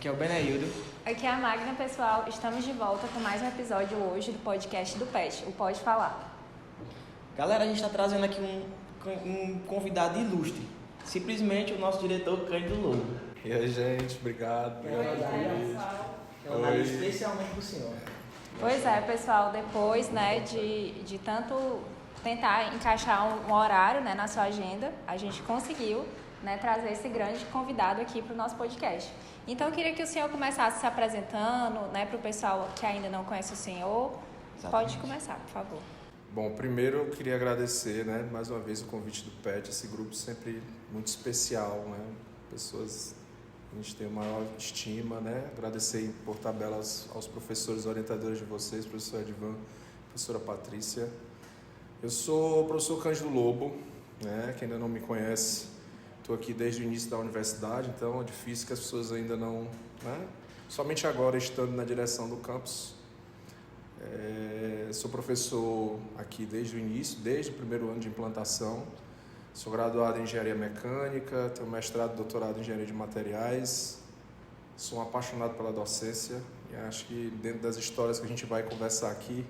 Aqui é o Beneildo. Aqui é a Magna, pessoal. Estamos de volta com mais um episódio hoje do podcast do PET, o Pode Falar. Galera, a gente está trazendo aqui um convidado ilustre. Simplesmente o nosso diretor Cândido Lobo. E aí, gente, obrigado por isso. É um nome especialmente pro senhor. Pois é, pessoal, depois de tanto tentar encaixar um horário na sua agenda, a gente conseguiu trazer esse grande convidado aqui para o nosso podcast. Então, eu queria que o senhor começasse se apresentando, para o pessoal que ainda não conhece o senhor. Exatamente. Pode começar, por favor. Bom, primeiro eu queria agradecer, mais uma vez o convite do PET, esse grupo sempre muito especial, pessoas que a gente tem a maior estima, Agradecer por tabela aos professores orientadores de vocês, professor Edvan, professora Patrícia. Eu sou o professor Cândido Lobo, que ainda não me conhece. Estou aqui desde o início da universidade, então é difícil que as pessoas ainda não... Somente agora, estando na direção do campus. Sou professor aqui desde o início, desde o primeiro ano de implantação. Sou graduado em Engenharia Mecânica, tenho mestrado e doutorado em Engenharia de Materiais. Sou um apaixonado pela docência e acho que dentro das histórias que a gente vai conversar aqui,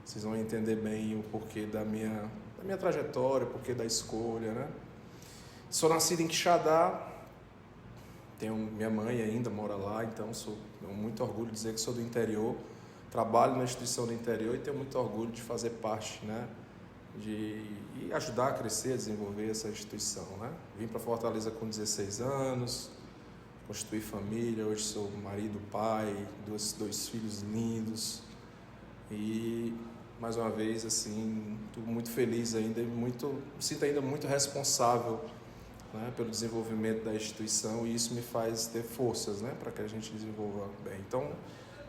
vocês vão entender bem o porquê da minha trajetória, o porquê da escolha, Sou nascido em Quixadá, minha mãe ainda mora lá, então tenho muito orgulho de dizer que sou do interior, trabalho na instituição do interior e tenho muito orgulho de fazer parte, e ajudar a crescer, a desenvolver essa instituição, Vim para Fortaleza com 16 anos, constituí família, hoje sou marido, pai, dois filhos lindos e mais uma vez, estou muito feliz ainda e me sinto ainda muito responsável pelo desenvolvimento da instituição e isso me faz ter forças para que a gente desenvolva bem. Então,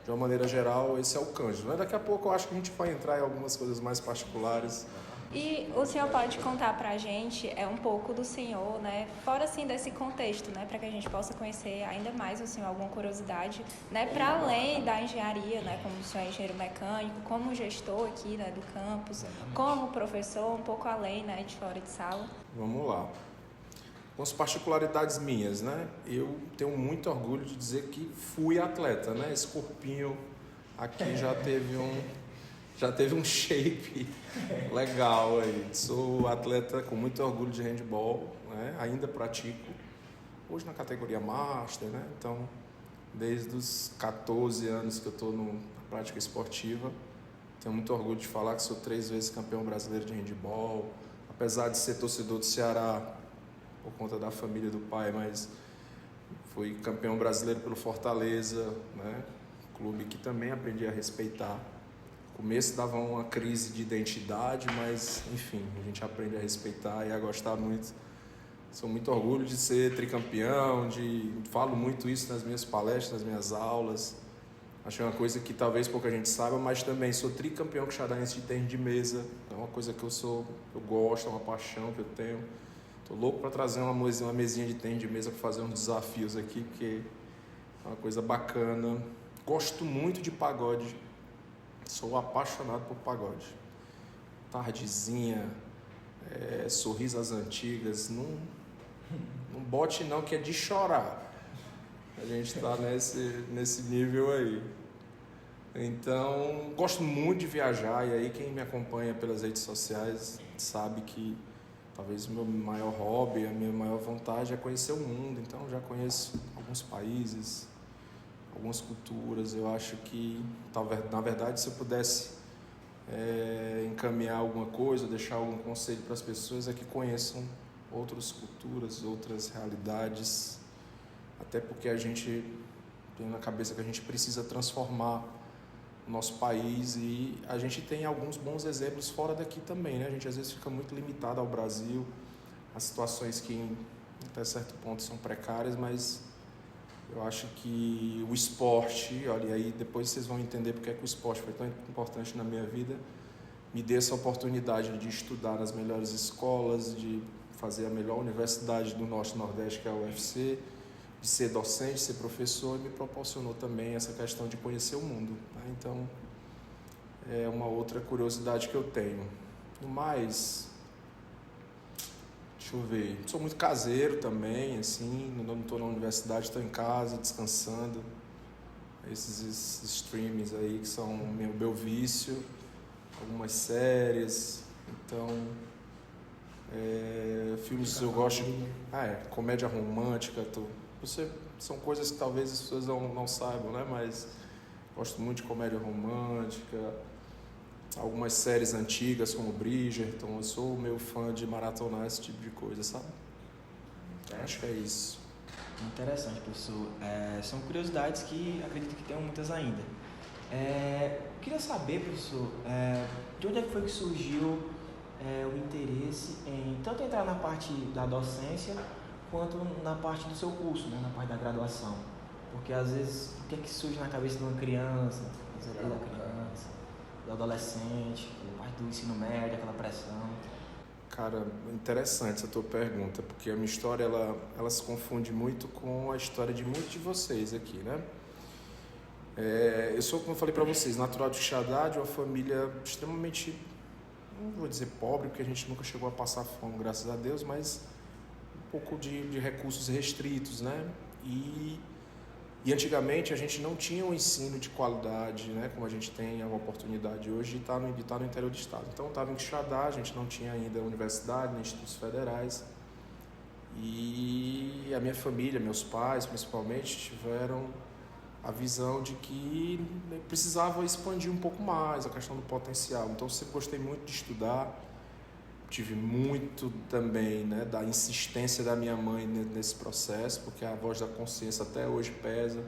de uma maneira geral, esse é o Cândido. Daqui a pouco eu acho que a gente vai entrar em algumas coisas mais particulares. E o senhor pode contar para a gente um pouco do senhor, fora assim desse contexto, para que a gente possa conhecer ainda mais o senhor, alguma curiosidade, para além da engenharia, como o senhor é engenheiro mecânico, como gestor aqui do campus, como professor, um pouco além de fora de sala. Vamos lá. Algumas particularidades minhas, Eu tenho muito orgulho de dizer que fui atleta, Esse corpinho aqui já teve um shape legal aí. Sou atleta com muito orgulho de handball, Ainda pratico. Hoje na categoria Master, Então, desde os 14 anos que eu estou na prática esportiva, tenho muito orgulho de falar que sou 3 vezes campeão brasileiro de handball. Apesar de ser torcedor do Ceará, por conta da família do pai, mas fui campeão brasileiro pelo Fortaleza, Clube que também aprendi a respeitar. No começo dava uma crise de identidade, mas enfim, a gente aprende a respeitar e a gostar muito. Sou muito orgulho de ser tricampeão, falo muito isso nas minhas palestras, nas minhas aulas. Acho uma coisa que talvez pouca gente saiba, mas também sou tricampeão quixadense de tênis de mesa. É uma coisa que eu gosto, é uma paixão que eu tenho. Tô louco para trazer uma mesinha de tênis de mesa para fazer uns desafios aqui, porque é uma coisa bacana. Gosto muito de pagode. Sou apaixonado por pagode. Tardezinha, Sorriso às Antigas. Não bote não, que é de chorar. A gente está nesse nível aí. Então, gosto muito de viajar. E aí quem me acompanha pelas redes sociais sabe que talvez o meu maior hobby, a minha maior vontade é conhecer o mundo. Então, já conheço alguns países, algumas culturas. Eu acho que, na verdade, se eu pudesse encaminhar alguma coisa, deixar algum conselho para as pessoas, é que conheçam outras culturas, outras realidades. Até porque a gente tem na cabeça que a gente precisa transformar o nosso país e a gente tem alguns bons exemplos fora daqui também, A gente às vezes fica muito limitado ao Brasil, as situações que até certo ponto são precárias, mas eu acho que o esporte, olha aí, depois vocês vão entender porque é que o esporte foi tão importante na minha vida, me deu essa oportunidade de estudar nas melhores escolas, de fazer a melhor universidade do Norte e Nordeste, que é a UFC, de ser docente, ser professor, e me proporcionou também essa questão de conhecer o mundo. Então, é uma outra curiosidade que eu tenho. No mais, deixa Deixa eu ver. Sou muito caseiro também, assim, não estou na universidade, estou em casa, descansando. Esses streams aí que são meu vício, algumas séries, então filmes eu gosto. Comédia romântica, são coisas que talvez as pessoas não saibam, né? Mas gosto muito de comédia romântica, algumas séries antigas como Bridgerton. Eu sou meio fã de maratonar esse tipo de coisa, sabe? Acho que é isso. Interessante, professor. São curiosidades que acredito que tenham muitas ainda. Queria saber, professor, de onde é que foi que surgiu o interesse em tanto entrar na parte da docência quanto na parte do seu curso, né, na parte da graduação? Porque às vezes o que é que surge na cabeça de uma criança, do adolescente, a parte do ensino médio, aquela pressão? Cara, interessante essa tua pergunta, porque a minha história ela se confunde muito com a história de muitos de vocês aqui, né? Eu sou, como eu falei para vocês, natural de Quixadá, de uma família extremamente, não vou dizer pobre, porque a gente nunca chegou a passar fome, graças a Deus, mas um pouco de recursos restritos, né? E antigamente a gente não tinha um ensino de qualidade, né, como a gente tem a oportunidade hoje de estar no interior do estado. Então eu estava em Quixadá, a gente não tinha ainda universidade, nem institutos federais. E a minha família, meus pais principalmente, tiveram a visão de que precisava expandir um pouco mais a questão do potencial. Então eu sempre gostei muito de estudar, tive muito também, né, da insistência da minha mãe nesse processo, porque a voz da consciência até hoje pesa,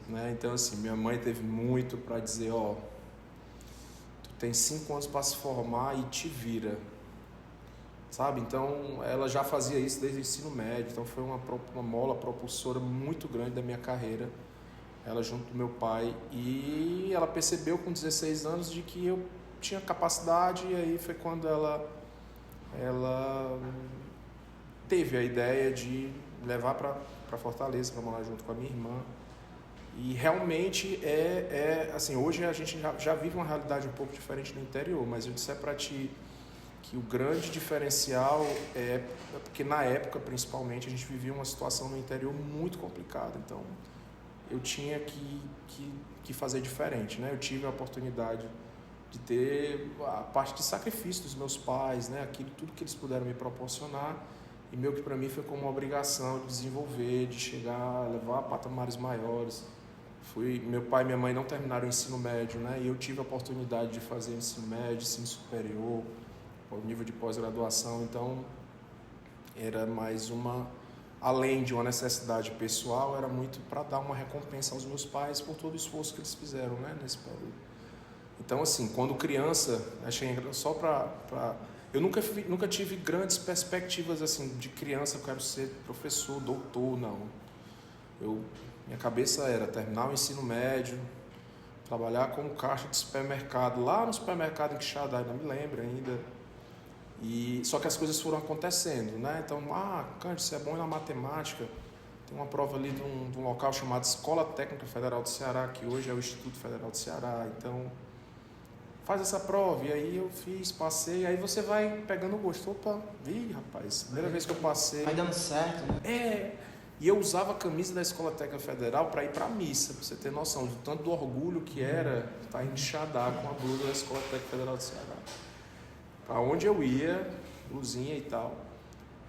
né? Então assim, minha mãe teve muito para dizer, tu tem 5 anos para se formar e te vira, sabe? Então ela já fazia isso desde o ensino médio, então foi uma mola propulsora muito grande da minha carreira, ela junto do meu pai, e ela percebeu com 16 anos de que eu tinha capacidade, e aí foi quando ela teve a ideia de levar para Fortaleza, para morar junto com a minha irmã. E realmente assim, hoje a gente já vive uma realidade um pouco diferente no interior, mas eu disser para ti que o grande diferencial é porque na época, principalmente, a gente vivia uma situação no interior muito complicada, então eu tinha que fazer diferente, né? Eu tive a oportunidade de ter a parte de sacrifício dos meus pais, né? Tudo que eles puderam me proporcionar, e meio que para mim foi como uma obrigação de desenvolver, de chegar, levar a patamares maiores. Meu pai e minha mãe não terminaram o ensino médio, né? E eu tive a oportunidade de fazer ensino médio, ensino superior, o nível de pós-graduação, então era mais além de uma necessidade pessoal, era muito para dar uma recompensa aos meus pais por todo o esforço que eles fizeram, né, nesse período. Então, assim, quando criança, achei só eu nunca tive grandes perspectivas, assim, de criança, eu quero ser professor, doutor, não. Minha cabeça era terminar o ensino médio, trabalhar como caixa de supermercado, lá no supermercado em Quixadá, ainda me lembro ainda. Só que as coisas foram acontecendo, né? Então, Cândido, você é bom na matemática. Tem uma prova ali de um local chamado Escola Técnica Federal do Ceará, que hoje é o Instituto Federal do Ceará. Então, faz essa prova. E aí eu fiz, passei. Aí você vai pegando gosto. Opa, rapaz, primeira vez que eu passei. Vai dando certo, né? E eu usava a camisa da Escola Técnica Federal para ir para a missa, para você ter noção do tanto do orgulho que era estar em Quixadá com a blusa da Escola Técnica Federal do Ceará. Para onde eu ia, blusinha e tal.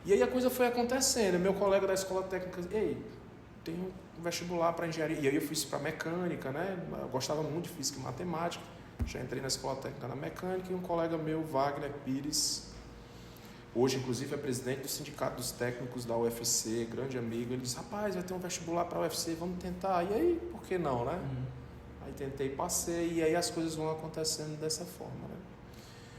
E aí a coisa foi acontecendo. Meu colega da escola técnica, tem um vestibular para engenharia. E aí eu fiz para mecânica, né? Eu gostava muito de física e matemática. Já entrei na escola técnica na mecânica, e um colega meu, Wagner Pires, hoje inclusive é presidente do Sindicato dos Técnicos da UFC, grande amigo, ele disse, rapaz, vai ter um vestibular para a UFC, vamos tentar. E aí, por que não, né? Aí tentei, passei, e aí as coisas vão acontecendo dessa forma, né?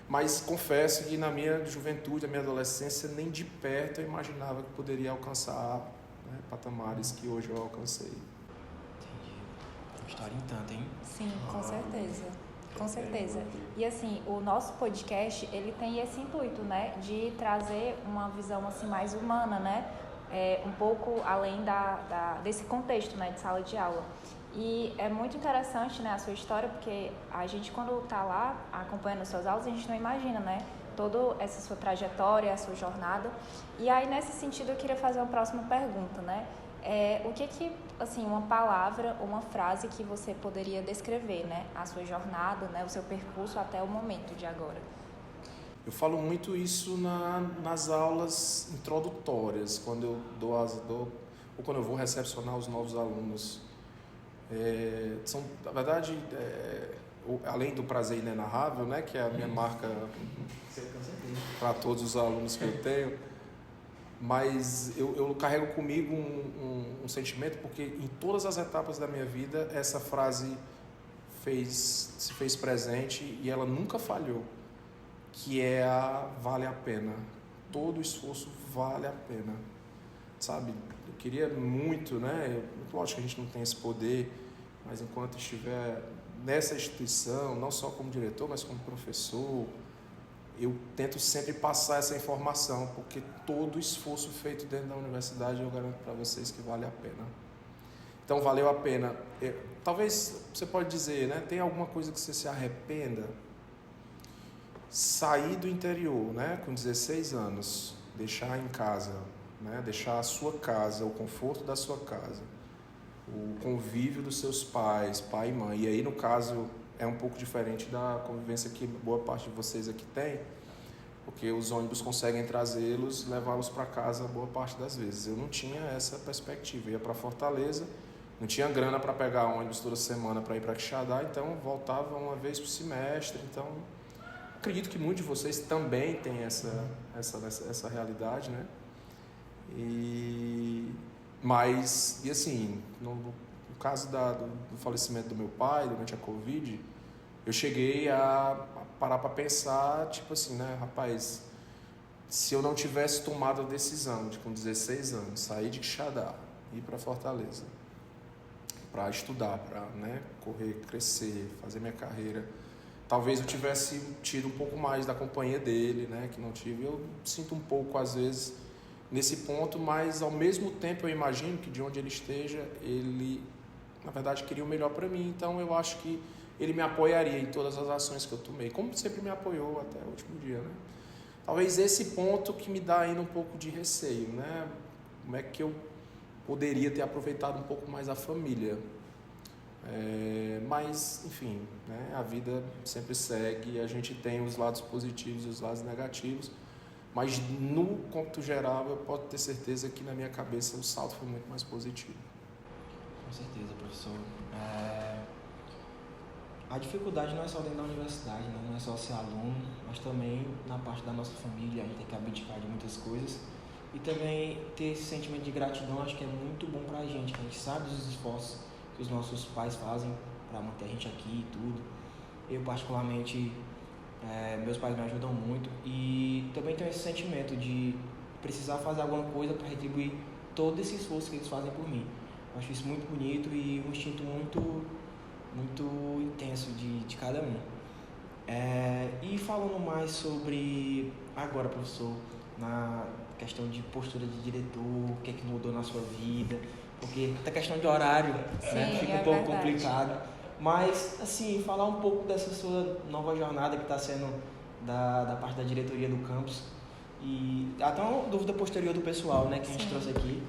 Mas confesso que na minha juventude, na minha adolescência, nem de perto eu imaginava que poderia alcançar, né, patamares que hoje eu alcancei. Entendi. Uma história em tanto, hein? Sim, com certeza. Com certeza. E assim, o nosso podcast, ele tem esse intuito, né, de trazer uma visão assim mais humana, né, um pouco além desse contexto, né, de sala de aula. E é muito interessante, né, a sua história, porque a gente, quando está lá acompanhando os seus aulas, a gente não imagina, né, toda essa sua trajetória, a sua jornada. E aí, nesse sentido, eu queria fazer uma próxima pergunta, né? O que, assim, uma palavra, uma frase que você poderia descrever, né, a sua jornada, né, o seu percurso até o momento de agora? Eu falo muito isso nas aulas introdutórias, quando eu ou quando eu vou recepcionar os novos alunos. Na verdade, além do prazer inenarrável, né, que é a minha marca para todos os alunos que eu tenho, mas eu carrego comigo um sentimento, porque em todas as etapas da minha vida essa frase se fez presente e ela nunca falhou, que é vale a pena. Todo esforço vale a pena, sabe? Eu queria muito, né? Lógico que a gente não tem esse poder, mas enquanto estiver nessa instituição, não só como diretor, mas como professor, eu tento sempre passar essa informação, porque todo esforço feito dentro da universidade, eu garanto para vocês que vale a pena. Então, valeu a pena. Talvez você pode dizer, né? Tem alguma coisa que você se arrependa? Sair do interior, né? Com 16 anos, deixar em casa, né? Deixar a sua casa, o conforto da sua casa, o convívio dos seus pais, pai e mãe. E aí, no caso, é um pouco diferente da convivência que boa parte de vocês aqui tem, porque os ônibus conseguem trazê-los, levá-los para casa boa parte das vezes. Eu não tinha essa perspectiva. Eu ia para Fortaleza, não tinha grana para pegar ônibus toda semana para ir para Quixadá, então voltava uma vez por semestre. Então, acredito que muitos de vocês também têm essa realidade, né? Mas assim, no caso do falecimento do meu pai durante a Covid, eu cheguei a parar para pensar, tipo assim, né, rapaz, se eu não tivesse tomado a decisão de, com 16 anos, sair de Quixadá, ir para Fortaleza, para estudar, para, né, correr, crescer, fazer minha carreira, talvez eu tivesse tido um pouco mais da companhia dele, né, que não tive. Eu sinto um pouco, às vezes, nesse ponto, mas ao mesmo tempo eu imagino que de onde ele esteja, ele, na verdade, queria o melhor para mim. Então eu acho que ele me apoiaria em todas as ações que eu tomei, como sempre me apoiou até o último dia, né? Talvez esse ponto que me dá ainda um pouco de receio, né? Como é que eu poderia ter aproveitado um pouco mais a família? Mas, enfim, né? A vida sempre segue, a gente tem os lados positivos e os lados negativos, mas no cômputo geral eu posso ter certeza que na minha cabeça o salto foi muito mais positivo. Com certeza, professor. A dificuldade não é só dentro da universidade, né? Não é só ser aluno, mas também na parte da nossa família, a gente tem que abdicar de muitas coisas. E também ter esse sentimento de gratidão, acho que é muito bom pra gente, que a gente sabe dos esforços que os nossos pais fazem para manter a gente aqui e tudo. Eu, particularmente, meus pais me ajudam muito e também tenho esse sentimento de precisar fazer alguma coisa para retribuir todo esse esforço que eles fazem por mim. Eu acho isso muito bonito e um instinto muito intenso de cada um. E falando mais sobre agora, professor, na questão de postura de diretor, o que é que mudou na sua vida, porque a questão de horário, né, fica um pouco complicado. Mas, assim, falar um pouco dessa sua nova jornada que está sendo da parte da diretoria do campus. E até uma dúvida posterior do pessoal, né, que a gente trouxe aqui.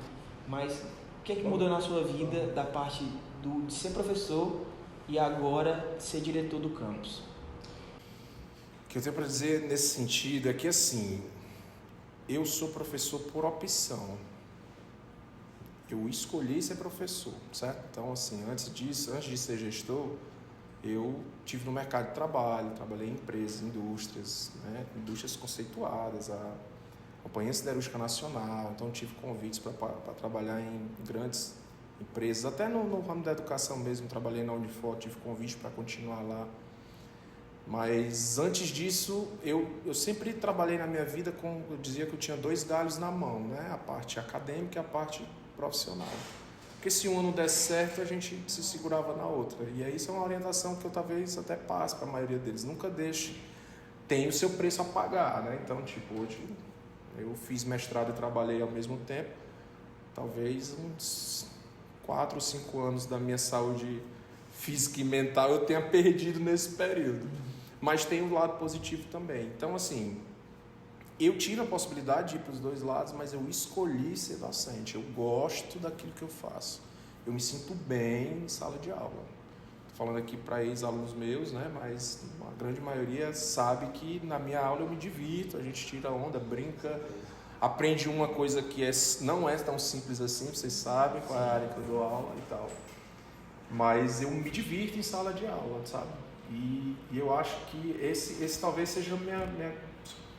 Mas o que é que mudou na sua vida da parte de ser professor e agora ser diretor do campus? O que eu tenho para dizer nesse sentido é que, assim, eu sou professor por opção. Eu escolhi ser professor, certo? Então, assim, antes de ser gestor, eu tive no mercado de trabalho, trabalhei em empresas, indústrias, né? Indústrias conceituadas, a Companhia Siderúrgica Nacional. Então, tive convites para trabalhar em grandes empresas, até no ramo da educação mesmo, trabalhei na Unifor, tive convite para continuar lá. Mas antes disso, eu sempre trabalhei na minha vida eu dizia que eu tinha 2 galhos na mão, né? A parte acadêmica e a parte profissional. Porque se uma não desse certo, a gente se segurava na outra. E aí isso é uma orientação que eu talvez até passe para a maioria deles. Nunca deixe, tem o seu preço a pagar, né? Então, tipo, hoje eu fiz mestrado e trabalhei ao mesmo tempo, talvez uns 4 ou 5 anos da minha saúde física e mental eu tenha perdido nesse período. Mas tem um lado positivo também. Então, assim, eu tive a possibilidade de ir para os dois lados, mas eu escolhi ser docente. Eu gosto daquilo que eu faço. Eu me sinto bem em sala de aula. Estou falando aqui para ex-alunos meus, né? Mas a grande maioria sabe que na minha aula eu me divirto, a gente tira onda, brinca, aprende uma coisa que não é tão simples assim, vocês sabem qual é a área que eu dou aula e tal. Mas eu me divirto em sala de aula, sabe? E eu acho que esse talvez seja minha,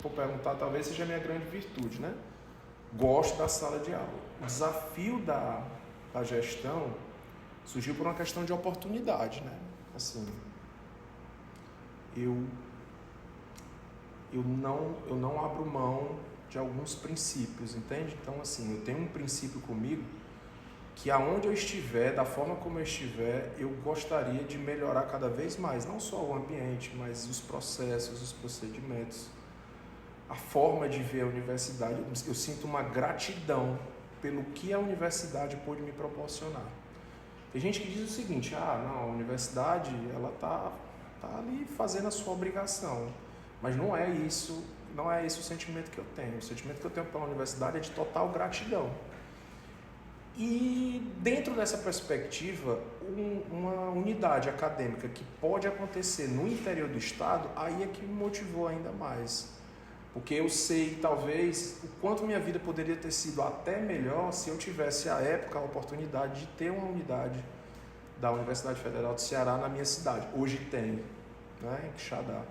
vou perguntar, talvez seja a minha grande virtude, né? Gosto da sala de aula. O desafio da gestão surgiu por uma questão de oportunidade, né? Assim, eu não abro mão de alguns princípios, entende? Então, assim, eu tenho um princípio comigo que aonde eu estiver, da forma como eu estiver, eu gostaria de melhorar cada vez mais, não só o ambiente, mas os processos, os procedimentos, a forma de ver a universidade. Eu sinto uma gratidão pelo que a universidade pôde me proporcionar. Tem gente que diz o seguinte: não, a universidade ela tá ali fazendo a sua obrigação, mas não é isso o sentimento que eu tenho. O sentimento que eu tenho pela universidade é de total gratidão. E dentro dessa perspectiva, uma unidade acadêmica que pode acontecer no interior do estado, aí é que me motivou ainda mais. Porque eu sei, talvez, o quanto minha vida poderia ter sido até melhor se eu tivesse, à época, a oportunidade de ter uma unidade da Universidade Federal do Ceará na minha cidade. Hoje tem, né, em Quixadá.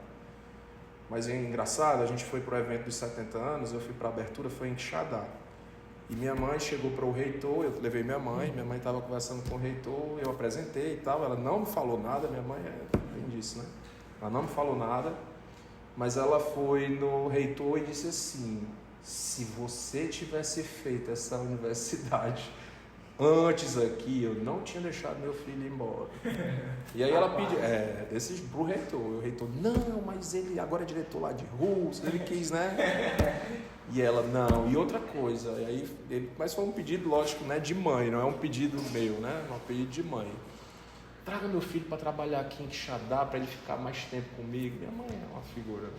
Mas é engraçado, a gente foi para o evento dos 70 anos, eu fui para a abertura, foi em Quixadá. E minha mãe chegou para o reitor, eu levei minha mãe estava conversando com o reitor, eu apresentei e tal, ela não me falou nada, minha mãe bem disso, né? Ela não me falou nada, mas ela foi no reitor e disse assim: se você tivesse feito essa universidade antes aqui, eu não tinha deixado meu filho ir embora. E aí ela pediu, esses pro reitor, o reitor, não, mas ele agora é diretor lá de Rússia, ele quis, né? E ela, não, e outra coisa, e aí, mas foi um pedido, lógico, né, de mãe, não é um pedido meu, né, é um pedido de mãe. Traga meu filho para trabalhar aqui em Quixadá, para ele ficar mais tempo comigo. Minha mãe é uma figura.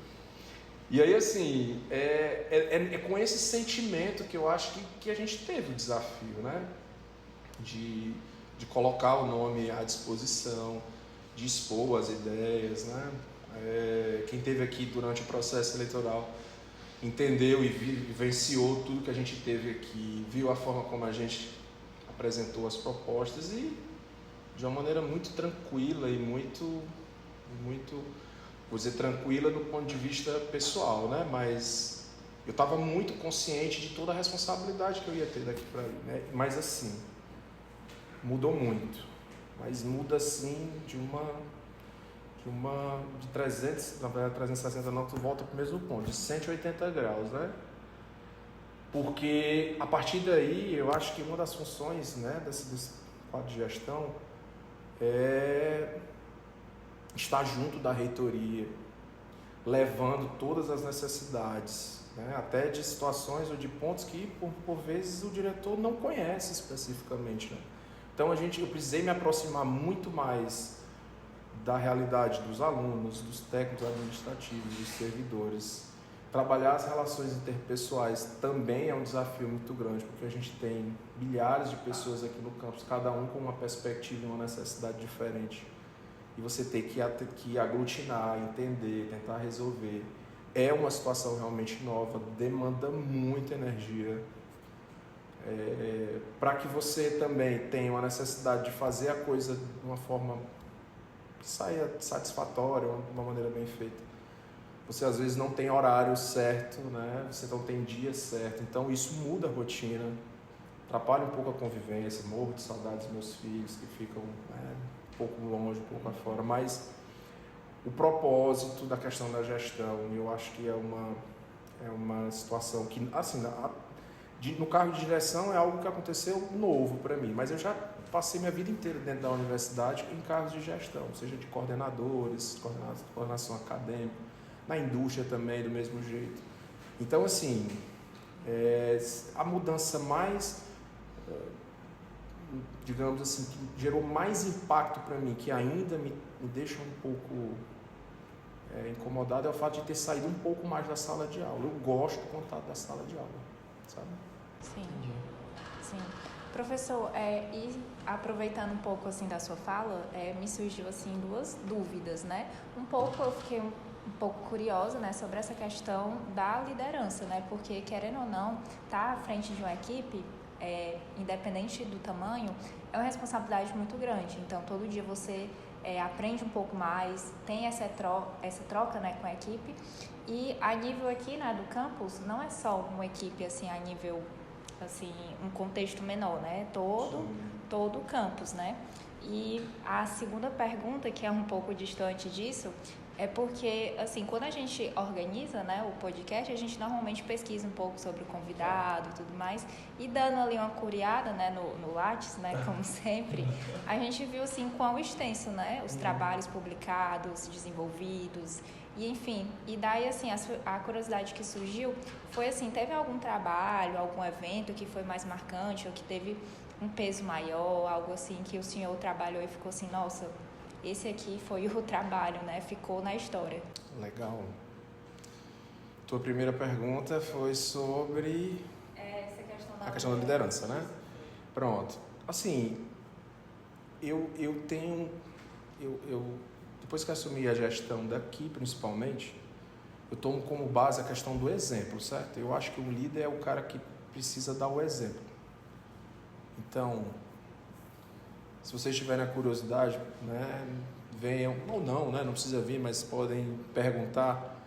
E aí, assim, é com esse sentimento que eu acho que a gente teve o desafio, né, de colocar o nome à disposição, de expor as ideias, né. Quem esteve aqui durante o processo eleitoral entendeu e vivenciou tudo que a gente teve aqui, viu a forma como a gente apresentou as propostas e de uma maneira muito tranquila e muito, vou dizer, tranquila do ponto de vista pessoal, né? Mas eu estava muito consciente de toda a responsabilidade que eu ia ter daqui para ali, né? Mas assim, mudou muito, mas muda assim de 300, na verdade 360 não, tu volta para o mesmo ponto, de 180 graus, né? Porque a partir daí, eu acho que uma das funções, né, desse quadro de gestão é estar junto da reitoria, levando todas as necessidades, né, até de situações ou de pontos que, por vezes, o diretor não conhece especificamente, né? Então, eu precisei me aproximar muito mais da realidade dos alunos, dos técnicos administrativos, dos servidores. Trabalhar as relações interpessoais também é um desafio muito grande, porque a gente tem milhares de pessoas aqui no campus, cada um com uma perspectiva e uma necessidade diferente. E você tem que aglutinar, entender, tentar resolver. É uma situação realmente nova, demanda muita energia. Para que você também tenha uma necessidade de fazer a coisa de uma forma que saia satisfatória, de uma maneira bem feita. Você às vezes não tem horário certo, né? Você não tem dia certo, então isso muda a rotina, atrapalha um pouco a convivência, morro de saudades dos meus filhos que ficam um pouco longe, um pouco afora, mas o propósito da questão da gestão, eu acho que é uma situação que, assim, no cargo de direção é algo que aconteceu novo para mim, mas eu já passei minha vida inteira dentro da universidade em cargos de gestão, seja de coordenadores, coordenação acadêmica, na indústria também, do mesmo jeito. Então, assim, a mudança mais digamos assim, que gerou mais impacto para mim, que ainda me deixa um pouco incomodado, é o fato de ter saído um pouco mais da sala de aula. Eu gosto do contato da sala de aula, sabe? Sim, sim. Professor, e aproveitando um pouco assim da sua fala, me surgiu assim duas dúvidas, né? Eu fiquei um pouco curiosa, né, sobre essa questão da liderança, né? Porque, querendo ou não, estar à frente de uma equipe, independente do tamanho, é uma responsabilidade muito grande. Então, todo dia você aprende um pouco mais, tem essa troca, né, com a equipe. E a nível aqui, né, do campus, não é só uma equipe assim a nível assim, um contexto menor, né? Todo o campus, né? E a segunda pergunta, que é um pouco distante disso, é porque, assim, quando a gente organiza, né, o podcast, a gente normalmente pesquisa um pouco sobre o convidado e tudo mais, e dando ali uma curiada, né, no Lattes, né, como sempre, a gente viu, assim, quão extenso, né, os trabalhos publicados, desenvolvidos, e enfim, e daí, assim, a curiosidade que surgiu foi, assim, teve algum trabalho, algum evento que foi mais marcante, ou que teve um peso maior, algo assim, que o senhor trabalhou e ficou assim, nossa, esse aqui foi o trabalho, né? Ficou na história. Legal. Tua primeira pergunta foi sobre essa questão a questão da liderança, né? Pronto. Assim, eu depois que assumi a gestão daqui, principalmente, eu tomo como base a questão do exemplo, certo? Eu acho que o líder é o cara que precisa dar o exemplo. Então, se vocês tiverem a curiosidade, né, venham, ou não, né, não precisa vir, mas podem perguntar.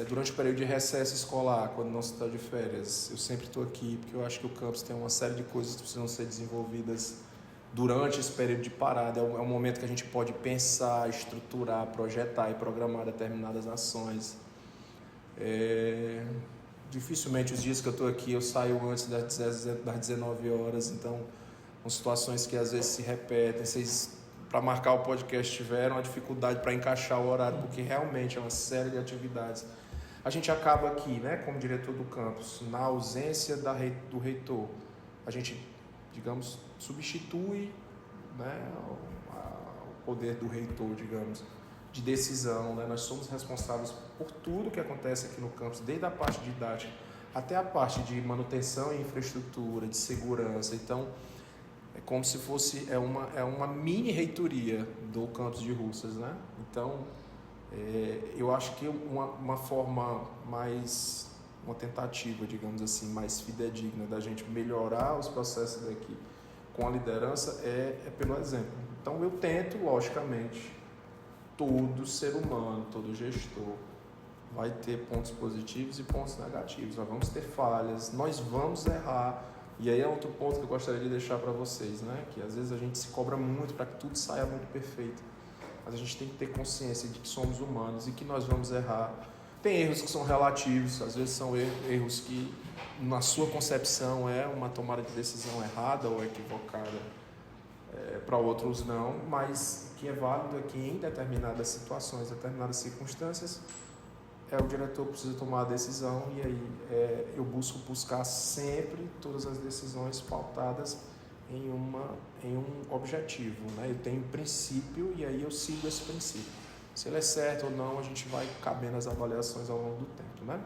Durante o período de recesso escolar, quando não se está de férias, eu sempre estou aqui, porque eu acho que o campus tem uma série de coisas que precisam ser desenvolvidas durante esse período de parada. É um momento que a gente pode pensar, estruturar, projetar e programar determinadas ações. Dificilmente os dias que eu estou aqui eu saio antes das 19 horas, então são situações que às vezes se repetem. Vocês, para marcar o podcast, tiveram a dificuldade para encaixar o horário, porque realmente é uma série de atividades. A gente acaba aqui, né, como diretor do campus, na ausência do reitor, a gente, digamos, substitui, né, o poder do reitor, digamos, de decisão, né? Nós somos responsáveis por tudo que acontece aqui no campus, desde a parte didática até a parte de manutenção e infraestrutura, de segurança. Então, é como se fosse uma mini reitoria do campus de Russas, né? Então, eu acho que uma forma mais, uma tentativa, digamos assim, mais fidedigna da gente melhorar os processos daqui com a liderança é pelo exemplo. Então, eu tento, logicamente, todo ser humano, todo gestor vai ter pontos positivos e pontos negativos. Nós vamos ter falhas, nós vamos errar. E aí é outro ponto que eu gostaria de deixar para vocês, né? Que às vezes a gente se cobra muito para que tudo saia muito perfeito. Mas a gente tem que ter consciência de que somos humanos e que nós vamos errar. Tem erros que são relativos, às vezes são erros que, na sua concepção, é uma tomada de decisão errada ou equivocada. Para outros não, mas o que é válido é que em determinadas situações, determinadas circunstâncias, o diretor precisa tomar a decisão e aí eu buscar sempre todas as decisões pautadas em um objetivo, né? Eu tenho um princípio e aí eu sigo esse princípio. Se ele é certo ou não, a gente vai cabendo as avaliações ao longo do tempo, né?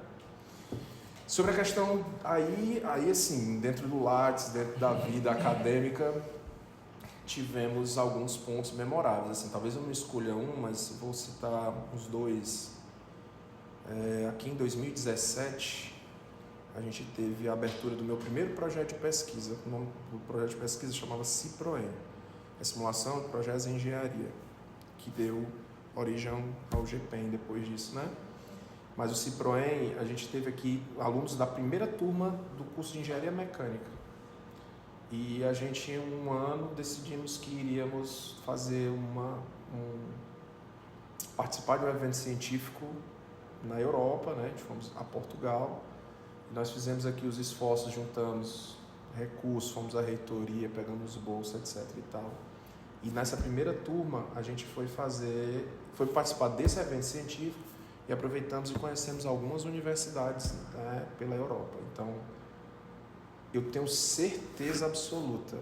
Sobre a questão aí assim, dentro do Lattes, dentro da vida acadêmica, tivemos alguns pontos memoráveis, assim, talvez eu não escolha um, mas vou citar uns dois. Aqui em 2017, a gente teve a abertura do meu primeiro projeto de pesquisa. O nome do projeto de pesquisa chamava CIPROEM, a simulação de projetos em engenharia, que deu origem ao GPEM depois disso, né? Mas o CIPROEM, a gente teve aqui alunos da primeira turma do curso de engenharia mecânica. E a gente, em um ano, decidimos que iríamos fazer participar de um evento científico na Europa, né? Fomos a Portugal. E nós fizemos aqui os esforços, juntamos recursos, fomos à reitoria, pegamos bolsa, etc. e tal. E nessa primeira turma, a gente foi participar desse evento científico e aproveitamos e conhecemos algumas universidades, né, pela Europa. Então, eu tenho certeza absoluta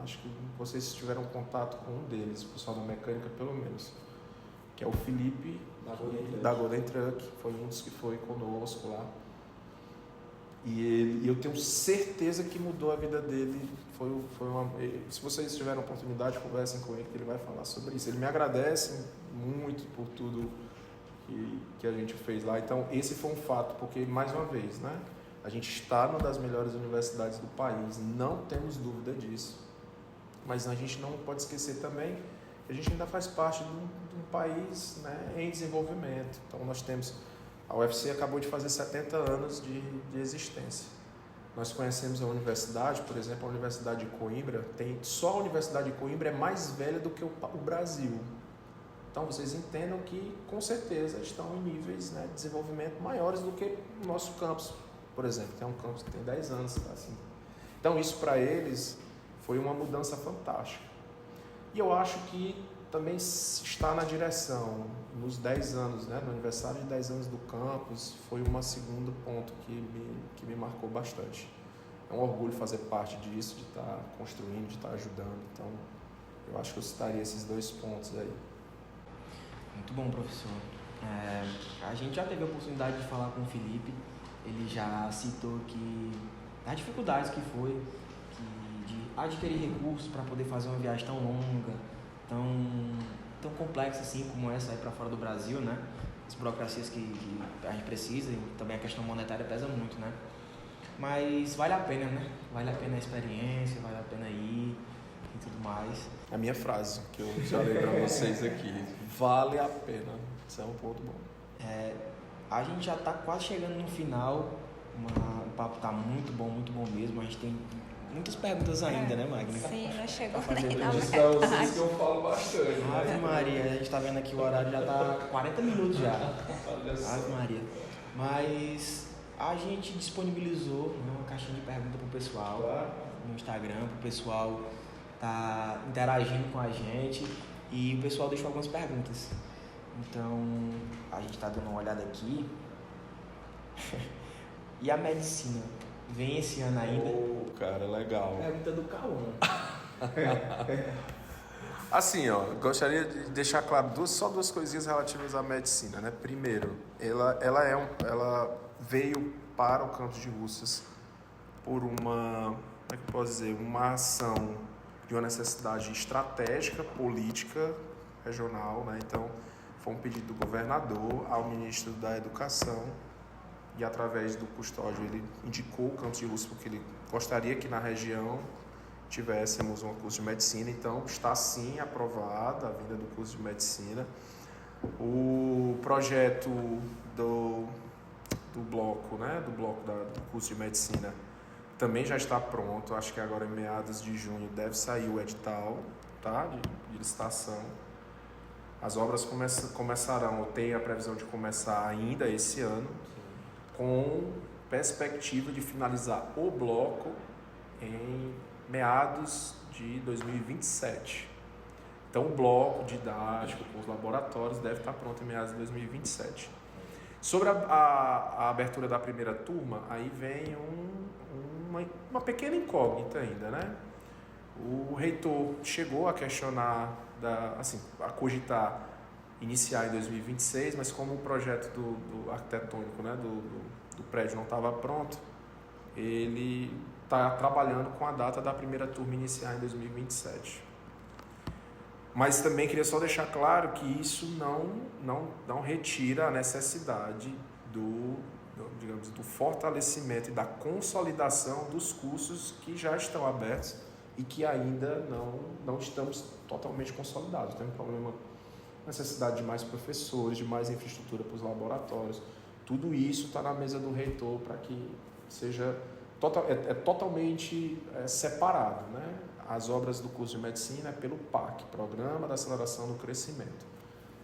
acho que vocês tiveram contato com um deles, o pessoal da mecânica pelo menos, que é o Felipe da Golden Truck, foi um dos que foi conosco lá. E eu tenho certeza que mudou a vida dele. Se vocês tiverem oportunidade, conversem com ele, que ele vai falar sobre isso. Ele me agradece muito por tudo que a gente fez lá. Então, esse foi um fato, porque, mais uma vez, né, a gente está numa das melhores universidades do país, não temos dúvida disso. Mas a gente não pode esquecer também que a gente ainda faz parte de um país, né, em desenvolvimento. Então, nós temos... A UFC acabou de fazer 70 anos de existência. Nós conhecemos a universidade, por exemplo, a Universidade de Coimbra. Só a Universidade de Coimbra é mais velha do que o Brasil. Então, vocês entendam que, com certeza, estão em níveis, né, de desenvolvimento maiores do que o nosso campus, por exemplo. Tem um campus que tem 10 anos. Assim. Então, isso para eles foi uma mudança fantástica. E eu acho que também está na direção, nos 10 anos, né, no aniversário de 10 anos do campus, foi um segundo ponto que me marcou bastante. É um orgulho fazer parte disso, de estar construindo, de estar ajudando. Então, eu acho que eu citaria esses 2 pontos aí. Muito bom, professor. A gente já teve a oportunidade de falar com o Felipe, ele já citou que as dificuldades que foi de adquirir recursos para poder fazer uma viagem tão longa, tão complexa assim como essa aí para fora do Brasil, né? As burocracias que a gente precisa e também a questão monetária pesa muito, né? Mas vale a pena, né? Vale a pena a experiência, vale a pena ir e tudo mais. A minha frase que eu já dei para vocês aqui, vale a pena. Isso é um ponto bom. A gente já está quase chegando no final, o papo está muito bom mesmo. A gente tem muitas perguntas ainda, né, Magna? Sim, não chegou nem na vocês que eu falo bastante. Ave Maria, a gente está vendo aqui o horário já está 40 minutos já. Ave Maria. Mas a gente disponibilizou uma caixinha de perguntas para o pessoal no Instagram, para o pessoal tá interagindo com a gente e o pessoal deixou algumas perguntas. Então, a gente está dando uma olhada aqui. E a medicina? Vem esse ano ainda? Cara, legal. Pergunta do Cauã. Assim, ó, gostaria de deixar claro só duas coisinhas relativas à medicina, né? Primeiro, ela veio para o campus de Russas por uma ação de uma necessidade estratégica, política, regional, né? Então, foi um pedido do governador ao ministro da Educação e, através do custódio, ele indicou o campus de Russas porque ele gostaria que na região tivéssemos um curso de medicina. Então, está sim aprovada a vinda do curso de medicina. O projeto do bloco, né, do curso de medicina também já está pronto. Acho que agora em meados de junho deve sair o edital, tá, de licitação. As obras começarão, ou tem a previsão de começar ainda esse ano, com perspectiva de finalizar o bloco em meados de 2027. Então, o bloco didático com os laboratórios deve estar pronto em meados de 2027. Sobre a abertura da primeira turma, aí vem uma pequena incógnita ainda, né? O reitor chegou a questionar, a cogitar iniciar em 2026, mas como o projeto do arquitetônico, né, do prédio não estava pronto, ele está trabalhando com a data da primeira turma iniciar em 2027. Mas também queria só deixar claro que isso não retira a necessidade do fortalecimento e da consolidação dos cursos que já estão abertos e que ainda não estamos totalmente consolidados. Tem um problema, necessidade de mais professores, de mais infraestrutura para os laboratórios. Tudo isso está na mesa do reitor para que seja totalmente separado, né? As obras do curso de medicina é pelo PAC, Programa da Aceleração do Crescimento.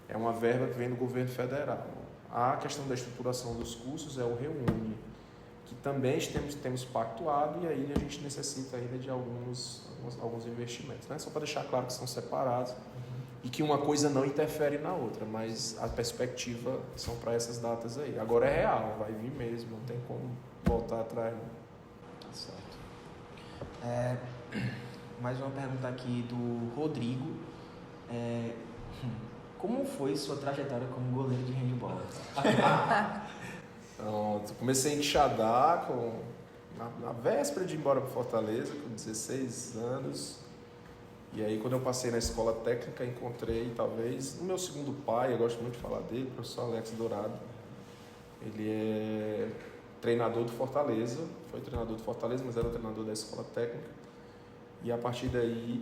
É uma verba que vem do governo federal. A questão da estruturação dos cursos é o REUNE, que também temos pactuado, e aí a gente necessita ainda de alguns investimentos, né? Só para deixar claro que são separados e que uma coisa não interfere na outra, mas a perspectiva são para essas datas aí. Agora é real, vai vir mesmo, não tem como voltar atrás. Não. Tá certo. mais uma pergunta aqui do Rodrigo. Como foi sua trajetória como goleiro de handebol? Pronto, comecei a enxadar na véspera de ir embora para Fortaleza, com 16 anos. E aí, quando eu passei na escola técnica, encontrei, talvez, o meu segundo pai, eu gosto muito de falar dele, o professor Alex Dourado. Ele é treinador do Fortaleza, foi treinador do Fortaleza, mas era treinador da escola técnica. E a partir daí,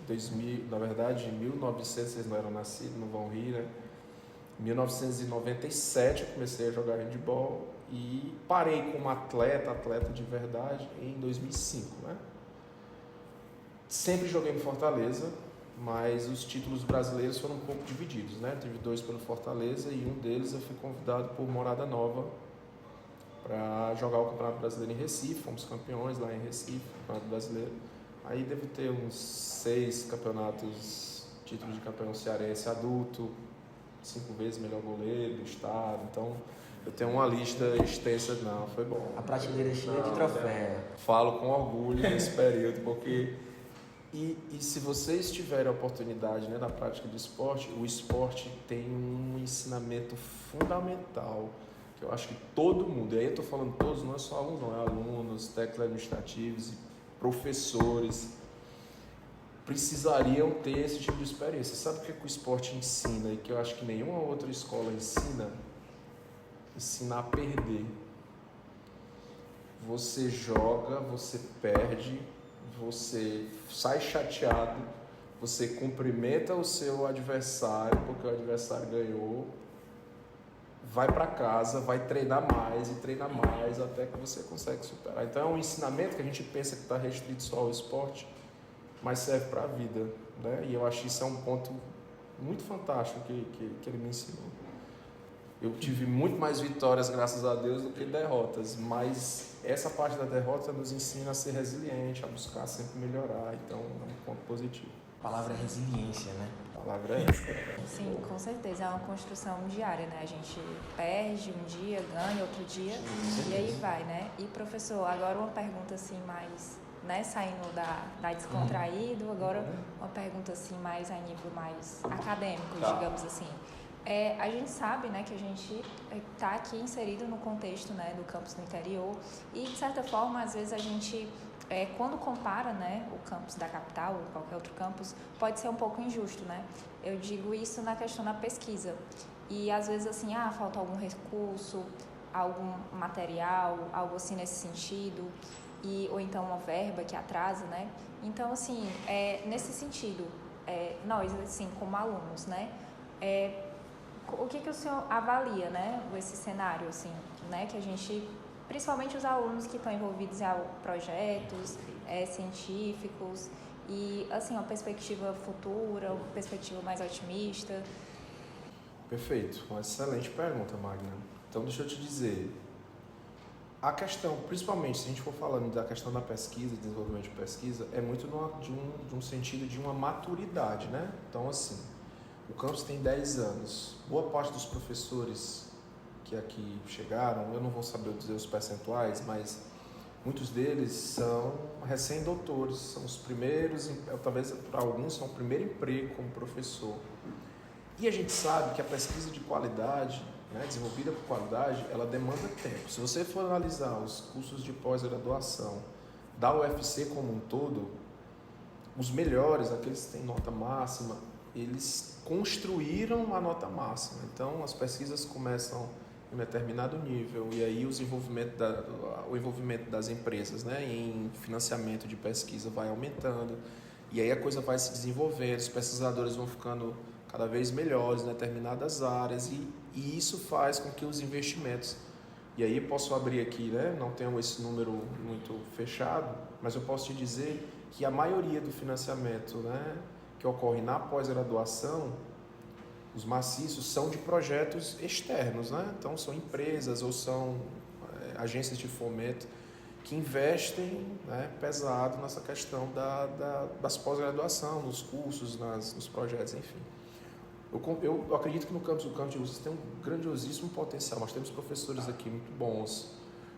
2000, na verdade, em 1900, vocês não eram nascidos, não vão rir, né? Em 1997 eu comecei a jogar handebol e parei como atleta de verdade, em 2005, né? Sempre joguei no Fortaleza, mas os títulos brasileiros foram um pouco divididos, né? Tive 2 pelo Fortaleza e um deles eu fui convidado por Morada Nova para jogar o Campeonato Brasileiro em Recife. Fomos campeões lá em Recife, Campeonato Brasileiro. Aí devo ter uns 6 campeonatos, títulos de campeão cearense adulto, 5 vezes melhor goleiro do estado. Então eu tenho uma lista extensa. Não, foi bom. A prateleira é cheia de troféu. Falo com orgulho nesse período, porque... E se vocês tiverem a oportunidade, né, na prática do esporte, o esporte tem um ensinamento fundamental, que eu acho que todo mundo, e aí eu estou falando todos, não é só alunos, não, é alunos, técnicos administrativos, professores, precisariam ter esse tipo de experiência. Sabe o que o esporte ensina e que eu acho que nenhuma outra escola ensina? Ensina a perder. Você joga, você perde, você sai chateado, você cumprimenta o seu adversário porque o adversário ganhou, vai para casa, vai treinar mais e treina mais até que você consegue superar. Então é um ensinamento que a gente pensa que está restrito só ao esporte, mas serve para a vida, né? E eu acho que isso é um ponto muito fantástico que ele me ensinou. Eu tive muito mais vitórias, graças a Deus, do que derrotas, mas essa parte da derrota nos ensina a ser resiliente, a buscar sempre melhorar, então é um ponto positivo. A palavra é resiliência, né? A palavra é essa. Sim, com certeza, é uma construção diária, né? A gente perde um dia, ganha outro dia, e aí vai, né? E professor, agora uma pergunta assim mais, né, saindo da descontraído, agora uma pergunta assim mais a nível mais acadêmico, digamos assim. A gente sabe, né, que a gente está aqui inserido no contexto, né, do campus no interior e, de certa forma, às vezes a gente, quando compara, né, o campus da capital ou qualquer outro campus, pode ser um pouco injusto, né? Eu digo isso na questão da pesquisa. E, às vezes, assim, falta algum recurso, algum material, algo assim nesse sentido, ou então uma verba que atrasa, né? Então, assim, nesse sentido, nós, assim, como alunos, né, o que o senhor avalia, né, esse cenário, assim, né, que a gente, principalmente os alunos que estão envolvidos em projetos científicos e, assim, uma perspectiva futura, uma perspectiva mais otimista? Perfeito, uma excelente pergunta, Magna. Então, deixa eu te dizer, a questão, principalmente se a gente for falando da questão da pesquisa, desenvolvimento de pesquisa, é muito de um sentido de uma maturidade, né? Então, assim, o campus tem 10 anos. Boa parte dos professores que aqui chegaram, eu não vou saber dizer os percentuais, mas muitos deles são recém-doutores, são os primeiros, talvez para alguns são o primeiro emprego como professor. E a gente sabe que a pesquisa de qualidade, né, desenvolvida por qualidade, ela demanda tempo. Se você for analisar os cursos de pós-graduação da UFC como um todo, os melhores, aqueles que têm nota máxima, eles construíram a nota máxima. Então, as pesquisas começam em um determinado nível e aí o envolvimento das empresas, né, em financiamento de pesquisa vai aumentando e aí a coisa vai se desenvolvendo, os pesquisadores vão ficando cada vez melhores em determinadas áreas e isso faz com que os investimentos, e aí eu posso abrir aqui, né, não tenho esse número muito fechado, mas eu posso te dizer que a maioria do financiamento, né, que ocorre na pós-graduação, os maciços são de projetos externos, né? Então são empresas ou são agências de fomento que investem, né, pesado nessa questão das pós-graduação, nos cursos, nos projetos, enfim. Eu acredito que no campus de Ursas tem um grandiosíssimo potencial. Nós temos professores aqui muito bons,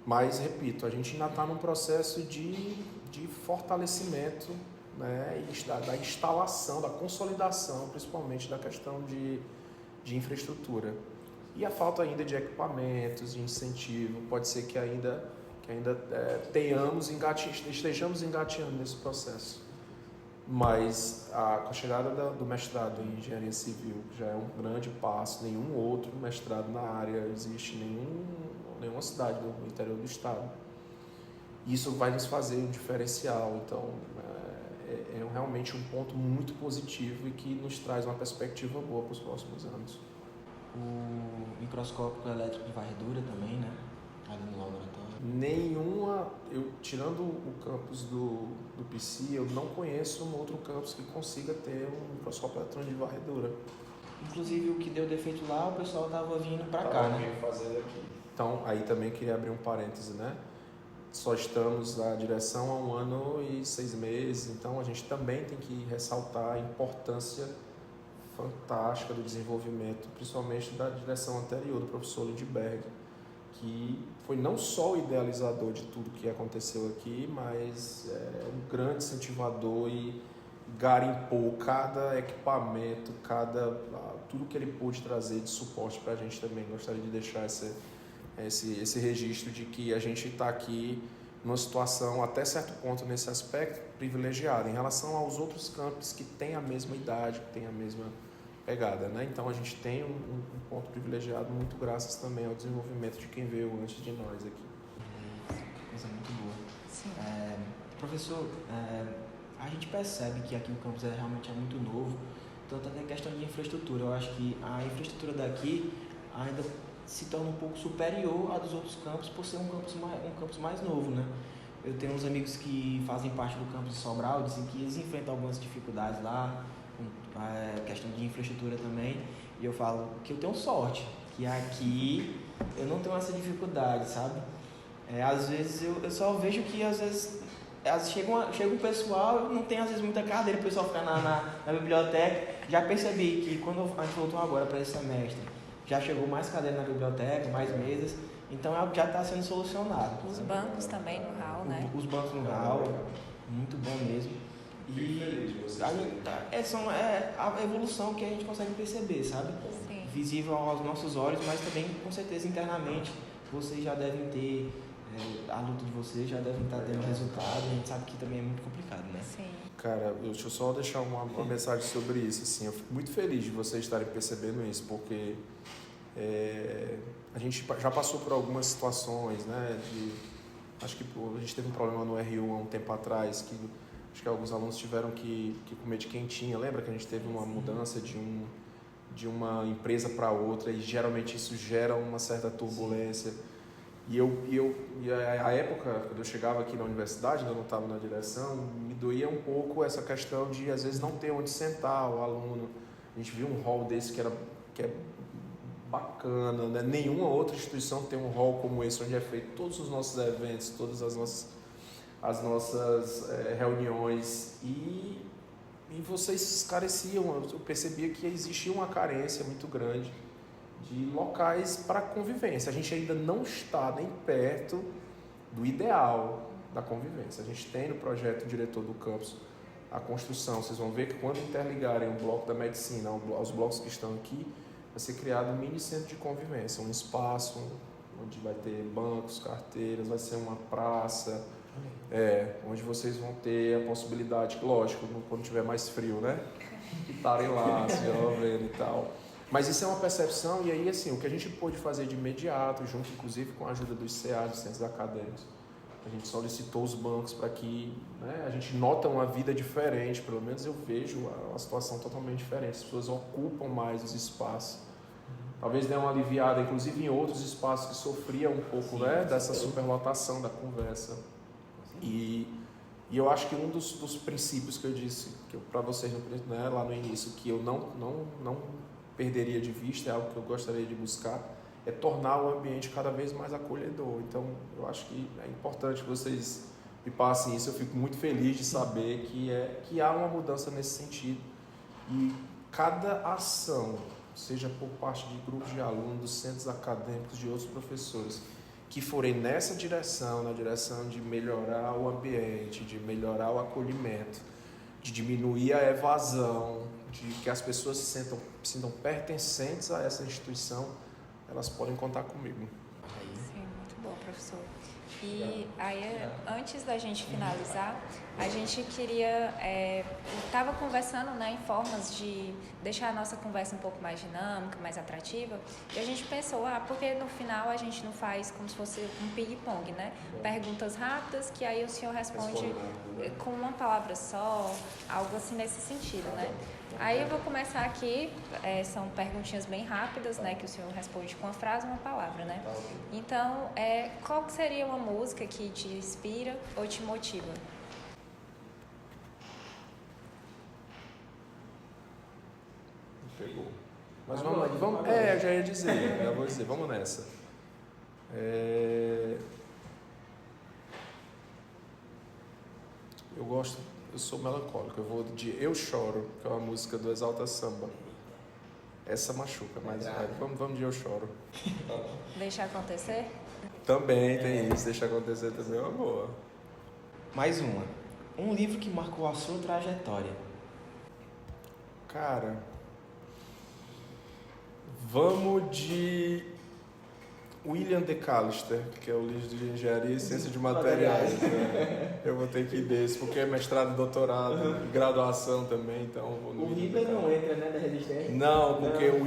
Mas, repito, a gente ainda está num processo de fortalecimento, né, e da instalação, da consolidação, principalmente da questão de infraestrutura. E a falta ainda de equipamentos, de incentivo, pode ser que ainda estejamos engateando nesse processo. Mas com a chegada do mestrado em Engenharia Civil, que já é um grande passo, nenhum outro mestrado na área existe em nenhuma cidade do interior do estado. Isso vai nos fazer um diferencial, então é realmente um ponto muito positivo e que nos traz uma perspectiva boa para os próximos anos. O microscópio elétrico de varredura também, né? Ali no laboratório. Nenhuma, tirando o campus do PC, eu não conheço um outro campus que consiga ter um microscópio eletrônico de varredura. Inclusive o que deu defeito lá, o pessoal estava vindo para cá, né? Fazer aqui. Então, aí também queria abrir um parêntese, né? Só estamos na direção há 1 ano e 6 meses, então a gente também tem que ressaltar a importância fantástica do desenvolvimento, principalmente da direção anterior do professor Lindbergh, que foi não só o idealizador de tudo que aconteceu aqui, mas um grande incentivador e garimpou cada equipamento, tudo que ele pôde trazer de suporte para a gente também. Gostaria de deixar esse registro de que a gente está aqui numa situação, até certo ponto, nesse aspecto, privilegiada em relação aos outros campos que têm a mesma idade, que têm a mesma pegada, né? Então a gente tem um ponto privilegiado muito graças também ao desenvolvimento de quem veio antes de nós aqui. Coisa muito boa. Sim. Professor, a gente percebe que aqui o campus realmente é muito novo, tanto até questão de infraestrutura. Eu acho que a infraestrutura daqui ainda se torna um pouco superior à dos outros campos por ser um campus mais novo, né? Eu tenho uns amigos que fazem parte do campus de Sobral, dizem que eles enfrentam algumas dificuldades lá, questão de infraestrutura também, e eu falo que eu tenho sorte, que aqui eu não tenho essa dificuldade, sabe? Às vezes eu só vejo que às vezes chega um pessoal, não tem às vezes muita cadeira, o pessoal fica na biblioteca. Já percebi que quando a gente voltou agora para esse semestre, já chegou mais cadeira na biblioteca, mais mesas, então já está sendo solucionado. Os bancos também no hall, né? Os bancos no hall, muito bom mesmo. E a evolução que a gente consegue perceber, sabe? Sim. Visível aos nossos olhos, mas também, com certeza, internamente, vocês já devem ter, a luta de vocês já devem estar tendo resultado, a gente sabe que também é muito complicado, né? Sim. Cara, deixa eu só deixar uma mensagem sobre isso, assim, eu fico muito feliz de vocês estarem percebendo isso, porque a gente já passou por algumas situações, né, acho que a gente teve um problema no R1 há um tempo atrás, que acho que alguns alunos tiveram que comer de quentinha. Lembra que a gente teve uma mudança de uma empresa para outra e geralmente isso gera uma certa turbulência. E a época, quando eu chegava aqui na universidade, eu não estava na direção, me doía um pouco essa questão de, às vezes, não ter onde sentar o aluno. A gente viu um hall desse que é bacana, né? Nenhuma outra instituição tem um hall como esse, onde é feito todos os nossos eventos, todas as nossas reuniões, e vocês careciam. Eu percebia que existia uma carência muito grande de locais para convivência. A gente ainda não está nem perto do ideal da convivência. A gente tem no projeto diretor do campus a construção. Vocês vão ver que quando interligarem o bloco da medicina aos blocos que estão aqui, vai ser criado um mini centro de convivência, um espaço onde vai ter bancos, carteiras, vai ser uma praça, onde vocês vão ter a possibilidade, lógico, quando tiver mais frio, né, de estarem lá, se vendo e tal. Mas isso é uma percepção, e aí, assim, o que a gente pôde fazer de imediato, junto inclusive com a ajuda dos CA, dos centros acadêmicos, a gente solicitou os bancos para que, né, a gente nota uma vida diferente, pelo menos eu vejo uma situação totalmente diferente, as pessoas ocupam mais os espaços. Talvez dê uma aliviada, inclusive em outros espaços que sofriam um pouco, né, dessa superlotação da conversa. E eu acho que um dos princípios que eu disse para vocês, né, lá no início, que eu não perderia de vista, é algo que eu gostaria de buscar, é tornar o ambiente cada vez mais acolhedor. Então, eu acho que é importante que vocês me passem isso. Eu fico muito feliz de saber que há uma mudança nesse sentido. E cada ação, seja por parte de grupos de alunos, dos centros acadêmicos, de outros professores, que forem nessa direção, na direção de melhorar o ambiente, de melhorar o acolhimento, de diminuir a evasão, de que as pessoas se sintam pertencentes a essa instituição, elas podem contar comigo. Sim, muito bom, professor. E aí, antes da gente finalizar, a gente queria, estava conversando, né, em formas de deixar a nossa conversa um pouco mais dinâmica, mais atrativa, e a gente pensou, porque no final a gente não faz como se fosse um ping-pong, né? Perguntas rápidas que aí o senhor responde com uma palavra só, algo assim nesse sentido, né? Aí eu vou começar aqui, são perguntinhas bem rápidas, né, que o senhor responde com uma frase e uma palavra, né? Então, qual que seria uma música que te inspira ou te motiva? Pegou. Mas vamos. Eu já ia dizer, eu vou dizer, vamos nessa. Eu sou melancólico, eu vou de Eu Choro, que é uma música do Exalta Samba. Essa machuca, mas vamos de Eu Choro. Deixa acontecer? Também tem isso, deixa acontecer também é uma boa. Mais uma. Um livro que marcou a sua trajetória. Cara, vamos de William de Callister, que é o livro de Engenharia e Ciência de Materiais. Né? Eu vou ter que ir desse, porque é mestrado, doutorado, graduação também, então eu vou no O Hitler não entra, né, da resistência? Não, porque o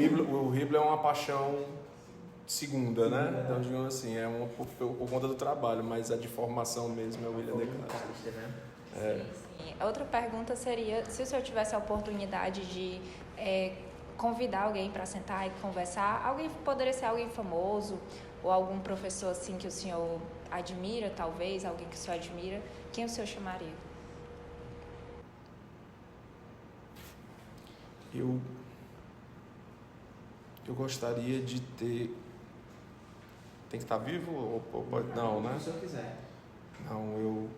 Hitler é uma paixão segunda, né? Então, digamos assim, é uma por conta do trabalho, mas a de formação mesmo é o William de Callister. Sim. Outra pergunta seria, se o senhor tivesse a oportunidade de convidar alguém para sentar e conversar, poderia ser alguém famoso ou algum professor assim que o senhor admira, talvez, alguém que o senhor admira, quem o senhor chamaria? Eu gostaria de ter... Tem que estar vivo ou pode... Não, né? Se o senhor quiser. Não,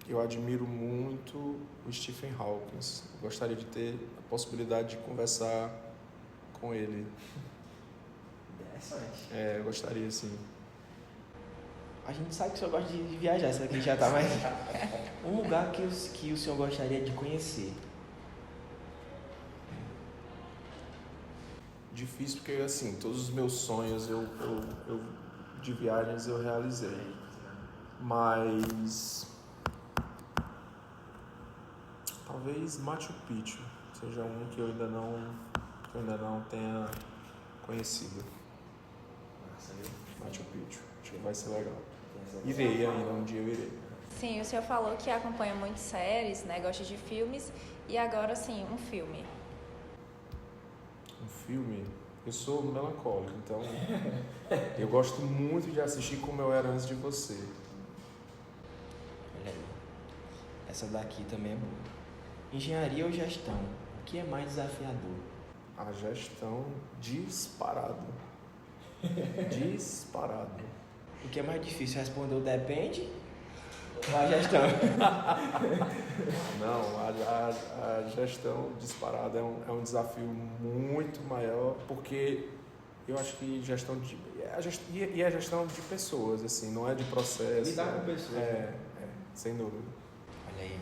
eu admiro muito o Stephen Hawking. Eu gostaria de ter a possibilidade de conversar com ele. Interessante. Eu gostaria, sim. A gente sabe que o senhor gosta de viajar, isso aqui já tá mais... Um lugar que o senhor gostaria de conhecer. Difícil porque, assim, todos os meus sonhos de viagens eu realizei. Mas... talvez Machu Picchu seja um que eu ainda não tenha conhecido. Machu Picchu, acho que vai ser legal. Irei ainda, um dia eu irei. Sim, o senhor falou que acompanha muitas séries, né, gosta de filmes, e agora sim, um filme. Um filme? Eu sou melancólico, então eu gosto muito de assistir Como Eu Era Antes de Você. Olha aí. Essa daqui também é boa. Engenharia ou gestão? O que é mais desafiador? A gestão disparado. Disparado. O que é mais difícil? Responder o depende ou a gestão? Não, a gestão disparada é um desafio muito maior, porque eu acho que é a gestão de pessoas, assim, não é de processo. Lidar com pessoas. Sem dúvida. Olha aí,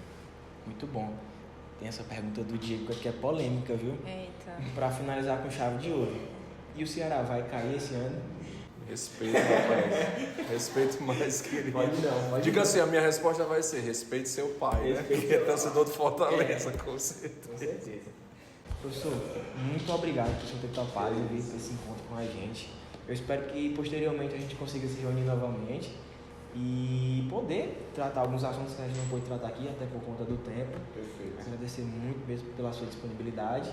muito bom. Tem essa pergunta do Diego que é polêmica, viu? Eita. Pra finalizar com chave de ouro. E o Ceará vai cair esse ano? Respeito, rapaz. Respeito mais que ele. Diga assim, a minha resposta vai ser: respeite seu pai, né? Que é torcedor do Fortaleza, com certeza. Com certeza. Professor, muito obrigado por você ter topado e vir esse encontro com a gente. Eu espero que posteriormente a gente consiga se reunir novamente e poder tratar alguns assuntos que a gente não pôde tratar aqui, até por conta do tempo. Perfeito. Agradecer muito mesmo pela sua disponibilidade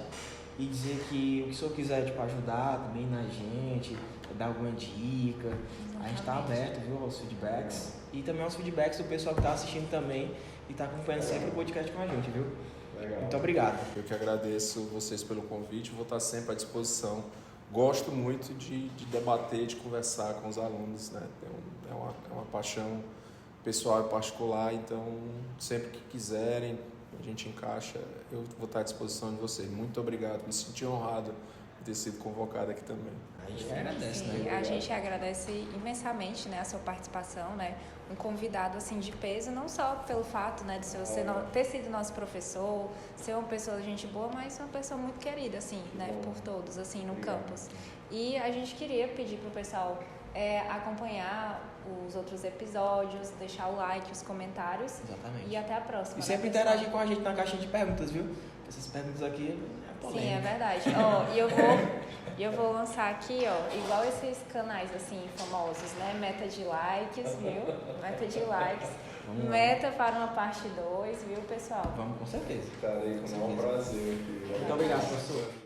e dizer que o que o senhor quiser ajudar também na gente, dar alguma dica, a gente está aberto, viu, aos feedbacks e também aos feedbacks do pessoal que está assistindo também e está acompanhando sempre o podcast com a gente, viu? Legal. Muito obrigado. Eu que agradeço vocês pelo convite, vou estar sempre à disposição. Gosto muito de debater, de conversar com os alunos, né? É uma paixão pessoal e particular, então sempre que quiserem, a gente encaixa, eu vou estar à disposição de vocês. Muito obrigado, me senti honrado ter sido convocado aqui também. A gente agradece, Sim, né? a gente agradece imensamente, né, a sua participação, né? Um convidado assim de peso, não só pelo fato, né, de você ter sido nosso professor, ser uma pessoa de gente boa, mas uma pessoa muito querida, assim, né, por todos, assim, no campus. E a gente queria pedir pro pessoal acompanhar os outros episódios, deixar o like, os comentários. Exatamente. E até a próxima. E sempre interagir com a gente na caixinha de perguntas, viu? Essas perguntas aqui é polêmica. Sim, é verdade. E eu vou lançar aqui, ó, igual esses canais assim famosos, né? Meta de likes, viu? Meta de likes. Meta para uma parte 2, viu, pessoal? Vamos, com certeza. Estarei com o maior prazer aqui. Muito obrigado, professor.